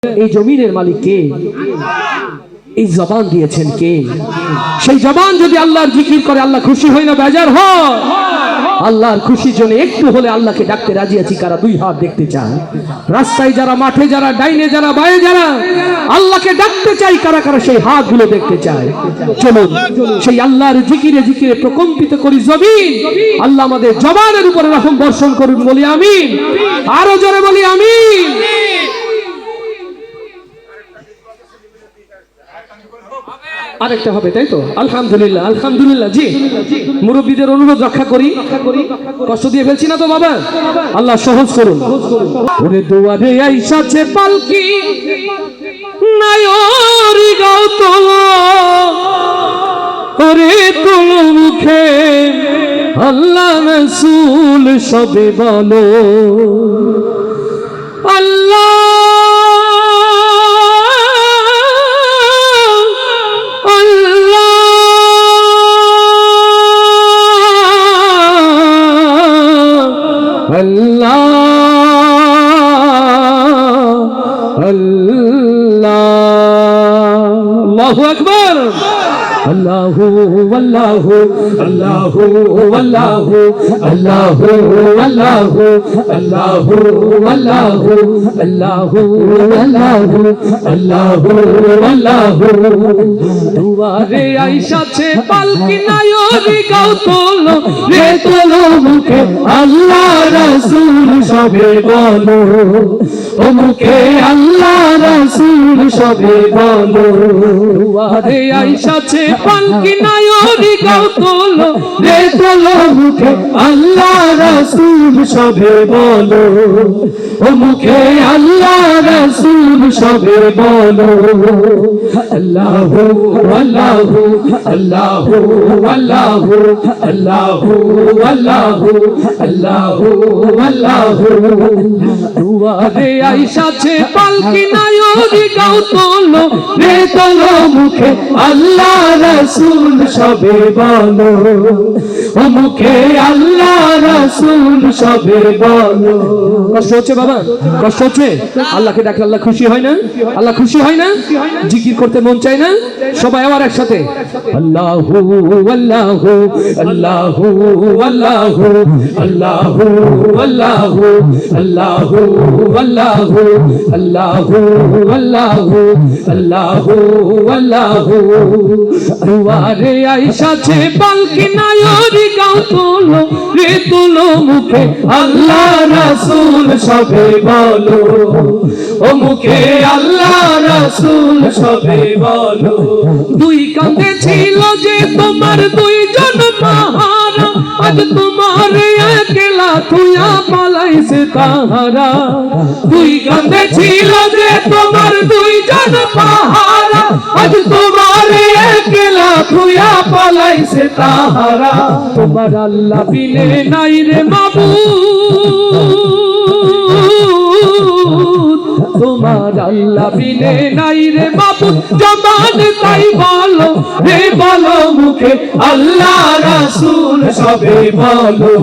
এই জমিনের মালিক কে? এই জবান দিয়েছেন কে? সেই জবান যদি আল্লাহর জিকির করে আল্লাহ খুশি হয় না বেজার হয়? আল্লাহর খুশির জন্য একটু হলে আল্লাহকে ডাকতে রাজি আছি কারা? দুই হাত দেখতে চায়। রাস্তায় যারা, মাঠে যারা, ডাইনে যারা, বায়ে যারা আল্লাহকে ডাকতে চাই কারা কারা সেই হাতগুলো দেখতে চায়। চলুন সেই আল্লাহর জিকিরে জিকিরে প্রকম্পিত করি জমিন। আল্লাহ আমাদের জবানের উপরে রহম বর্ষণ করুন, বলি আমিন। আরো জোরে বলি আমিন। আরেকটা হবে, তাই তো? আলহামদুলিল্লাহ, আলহামদুলিল্লাহ। জি, মুরব্বীদের অনুরোধ রক্ষা করি। কষ্ট দিয়ে ফেলছি না তো বাবা? আল্লাহ সহজ করুন। ওরে দুয়ারে আইসাছে পালকি, নায়রি গাও তো, ওরে তোলো মুখে আল্লাহ রাসূল সবে বলো আল্লাহ আল্লাহ আল্লাহু আকবার। আল্লাহু আল্লাহু আল্লাহু আল্লাহু আল্লাহু আল্লাহু আল্লাহু আল্লাহু আল্লাহু আল্লাহু আল্লাহু আল্লাহু। দুয়ারে আইসাছে পালকি, নায়রি গাও তোলো রে তোলো মুখে আল্লাহ রাসূল সবে বলো, ও মুখে আল্লাহ রাসূল সবে বলো। দুয়ারে আইসাছে পালকি, নায়রি গাও তোলো রে তোলো মুখে আল্লাহ রাসূল সবে বলো, ও মুখে আল্লাহ রাসূল সবে বলো। আল্লাহু আল্লাহু আল্লাহু আল্লাহু আল্লাহু আল্লাহু আল্লাহু আল্লাহু। দুয়ারে আইসাছে পালকি, নায়রি গাও তোলো রে তোলো মুখে আল্লাহ রাসূল সবে বলো, ও মুখে আল্লাহ রাসূল সবে বলো। কষ্ট হচ্ছে বাবা? কষ্ট হচ্ছে? আল্লাহকে ডাকলে আল্লাহ খুশি হয় না? আল্লাহ খুশি হয় না? জিকির করতে মন চায় না? সবাই আবার একসাথে আল্লাহু আল্লাহু আল্লাহু আল্লাহু আল্লাহু আল্লাহু আল্লাহু আল্লাহু আল্লাহু আল্লাহু আল্লাহু আল্লাহু। দুয়ারে আইসাছে পালকি, নায়রি গাও তোলো রে তোলো মুখে আল্লাহ রাসূল সবে বলো, ও মুখে আল্লাহ রাসূল সবে বলো। দুই কাঁধে ছিল যে তোমার দুইজন পাহারা, আজ তোমার একলা থুয়া পালাইছে তাহারা। দুই কাঁধে ছিল যে তোমার দুইজন পাহারা, আজ তোমার একলা থুয়া পালাইছে তাহারা। তোমার আল্লাহ বিনে নাই রে মাবুদ, তোমার আল্লাহ বিনে নাই রে মাবুদ। জবান তাই বলো রে বলো, মুখে আল্লাহ রাসূল সবে বলো,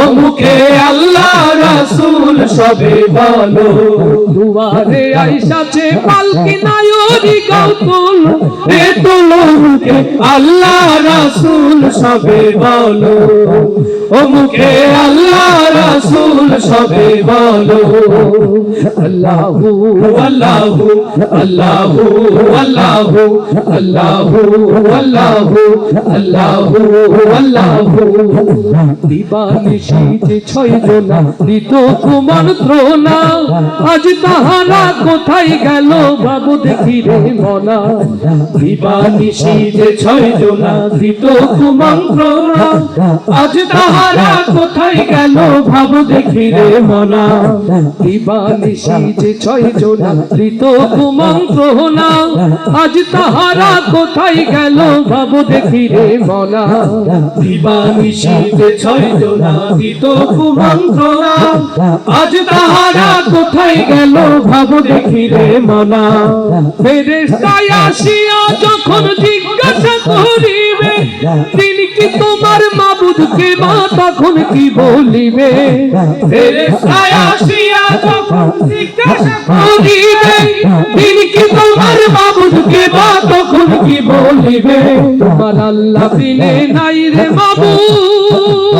ও মুখে আল্লাহ রাসূল সবে বলো। দুয়ারে আইসাছে পালকি, নায়রি গাও তোলো রে তোলো মুখে আল্লাহ রাসূল সবে বলো, ও মুখে আল্লাহ রাসূল সবে বলো। আল্লাহু আল্লাহু আল্লাহু আল্লাহু আল্লাহু আল্লাহু আল্লাহু আল্লাহু। দিবানিশি যে ছয়জনা দিত কুমন্ত্রণা, আজ তাহারা কোথায় গেল বাবু দেখি রে মনা। দিবানিশি যে ছয়জনা দিত কুমন্ত্রণা, আজ তাহারা কোথায় গেল ভাবু দেখি রে মনা। দিবানিশি যে ছয়জনা দিত কুমন্ত্রণা, আজ তাহারা কোথায় গেল ভাবু দেখি রে মনা। দিবানিশি যে ছয়জনা দিত কুমন্ত্রণা, আজ তাহারা কোথায় গেল ভাবু দেখি রে মনা। ফেরেশতা আসিয়া যখন জিজ্ঞাসা করিবে, তিনি কি তোমার মাবুদ মাবুদকে মা তখন কি বলিবে ফেরেশতায় আসিয়া যখন জিজ্ঞাসা করিবে তিনি কি তোমার মাবুদকে মা তখন কি বলিবে তোমার আল্লাহ বিনে নাই রে মাবুদ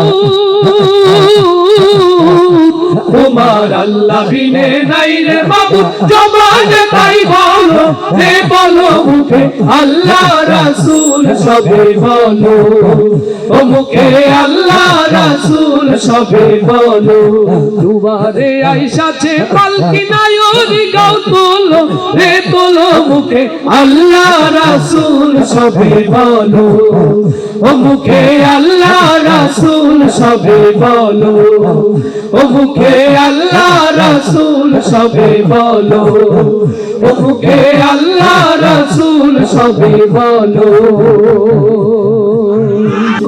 তোমার আল্লাহ বিনে নাই রে মাবুদ জবানে তাই বলো হে বলো মুখে আল্লাহ রাসূল সবে বলো ও মুখে আল্লাহ রাসূল সবে বলো দুবারে আইসাছে পালকি নায়রি গাও তোলো রে তোলো মুখে আল্লাহ রাসূল সবে বলো ও মুখে আল্লাহ রাসূল সবে বলো ও মুখে আল্লাহ রাসূল সবে বলো ও মুখে আল্লাহ রাসূল সবে বলো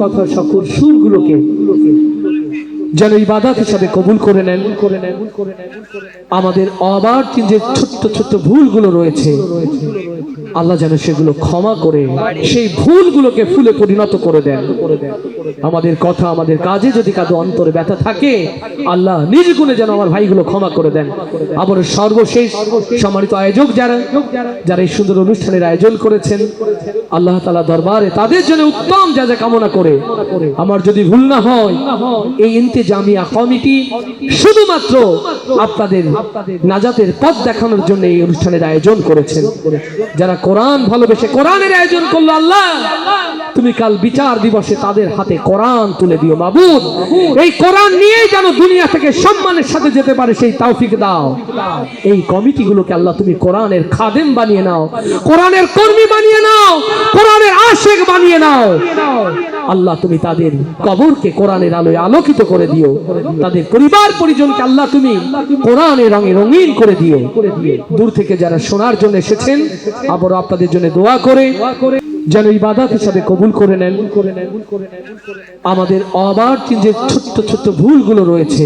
কথা সকল সুরগুলোকে যেন ইবাদত হিসাবে কবুল করে নেন আমাদের আবার যে ছোট্ট ছোট্ট ভুলগুলো রয়েছে আল্লাহ যেন সেগুলো ক্ষমা করে সেই ভুলগুলোকে ফুলে পরিণত করে দেন আমাদের কথা আমাদের কাজে যদি কারো অন্তরে ব্যথা থাকে আল্লাহ নিজ গুণে যেন আমার ভাইগুলো ক্ষমা করে দেন আবার সর্বশেষ সম্মানিত আয়োজক যারা এই সুন্দর অনুষ্ঠানের আয়োজন করেছেন আল্লাহ তাআলা দরবারে তাদের জন্য উত্তম যা যা কামনা করে আমার যদি ভুল না হয় এই ইন্তেজামিয়া কমিটি শুধুমাত্র আপনাদের নাজাতের পথ দেখানোর জন্য এই অনুষ্ঠানের আয়োজন করেছেন যারা কোরআন ভালোবেসে কোরআনের আয়োজন করলো আল্লাহ তুমি কাল বিচার দিবসে তাদের হাতে কোরআন তুলে দিও মাবুদ এই কোরআন নিয়ে যেন দুনিয়া থেকে সম্মানের সাথে যেতে পারে সেই তৌফিক দাও এই কমিটিগুলোকে আল্লাহ তুমি কোরআনের খাদেম বানিয়ে নাও কোরআনের কর্মী বানিয়ে নাও কোরআনের আশিক বানিয়ে নাও আল্লাহ তুমি তাদের কবরকে কোরআনের আলোয় আলোকিত করে দিও তাদের পরিবার পরিজনকে আল্লাহ তুমি কোরআনের রঙে রঙিন করে দিও দূর থেকে যারা শোনার জন্য এসেছেন আবার আপনাদের জন্য দোয়া করে যেন ইবাদত হিসাবে কবুল করে নেন আমাদের আবার যে ছোট্ট ছোট্ট ভুলগুলো রয়েছে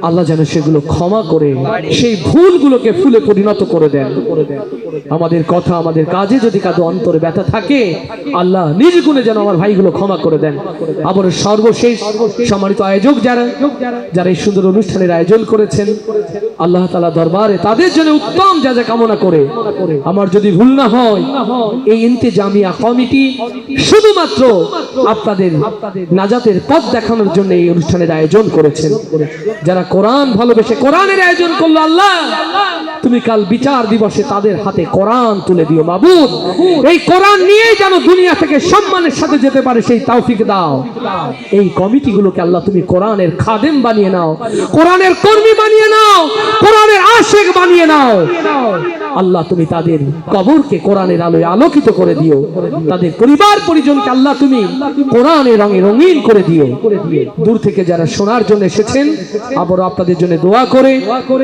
আল্লাহ যেন সেগুলো ক্ষমা করে সেই ভুলগুলোকে ফুলে পরিণত করে দেন আমাদের কথা আমাদের কাজে যদি কারো অন্তরে ব্যথা থাকে আল্লাহ নিজ গুণে যেন আমার ভাইগুলো ক্ষমা করে দেন আবার সর্বশেষ সম্মানিত আয়োজক যারা এই সুন্দর অনুষ্ঠানের আয়োজন করেছেন আল্লাহ তাআলা দরবারে তাদের জন্য উত্তম যা যা কামনা করে আমার যদি ভুল না হয় এই ইন্তেজামিয়া কমিটি শুধুমাত্র আপনাদের নাজাতের পথ দেখানোর জন্য এই অনুষ্ঠানের আয়োজন করেছেন যারা কোরআন ভালোবেসে কোরআনের আয়োজন করলো আল্লাহ তুমি কাল বিচার দিবসে তাদের হাতে কোরআন তুলে দিও মাবুদ এই কোরআন নিয়ে যেন দুনিয়া থেকে সম্মানের সাথে যেতে পারে সেই তৌফিক দাও এই কমিটিগুলোকে আল্লাহ তুমি কোরআনের খাদেম বানিয়ে নাও কোরআনের কর্মী বানিয়ে নাও কোরআনের আশিক বানিয়ে নাও আল্লাহ তুমি তাদের কবরকে কোরআনের আলোয় আলোকিত করে দিও তাদের পরিবার পরিজনকে আল্লাহ তুমি কোরআনের রঙে রঙিন করে দিও দূর থেকে যারা শোনার জন্য এসেছেন আবার আপনাদের জন্য দোয়া করে